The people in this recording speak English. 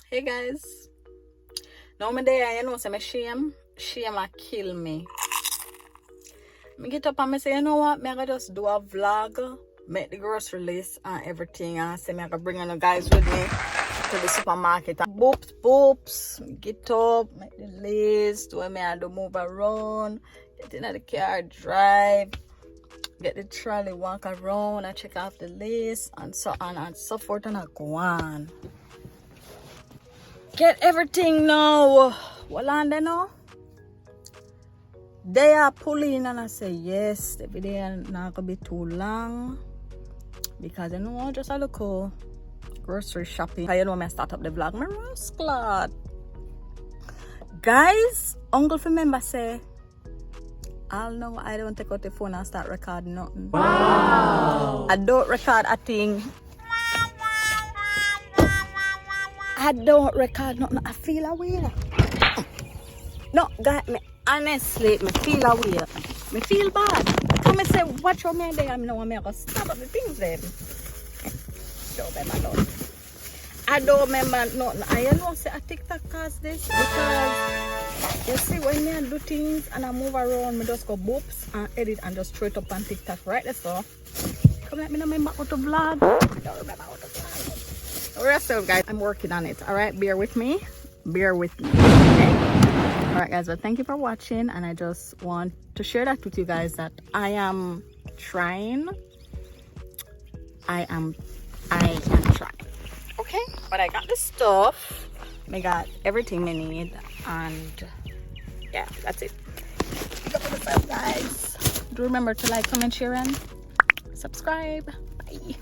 Hey guys, now me there, you know, say me shame a kill me. Me get up and me say, you know what, me I gotta just do a vlog, make the grocery list and everything, and say me I gotta bring on the guys with me to the supermarket. Boops, me get up, make the list, where me I do move around, get in the car, drive, get the trolley, walk around, I check off the list, and so on and so forth, and I go on. Get everything now. Well, on there now. They are pulling and I say yes. The video not gonna be too long because you know just a look grocery shopping. You know me start up the vlog. My rascal. Guys, Uncle remember say I'll know I don't take out the phone and start recording nothing. Wow. I don't record a thing. I don't record nothing. I feel away. No, guys, me honestly, me feel away. Me feel bad. Come and say, watch how me there. I know I'm gonna stop at the things then. Don't remember nothing. I don't remember nothing. I know say I TikTok cause this because you see when me do things and I move around, me just go boops and edit and just throw it up on TikTok. Right, let's go. Come let me know remember how to vlog. I don't remember how to vlog. Rest of guys, I'm working on it. All right, bear with me. Okay. All right guys, well thank you for watching, and I just want to share that with you guys that I am trying. I am trying. Okay, but I got the stuff. I got everything I need, and yeah, that's it. Look at the stuff, guys. Do remember to like, comment, share, and subscribe. Bye.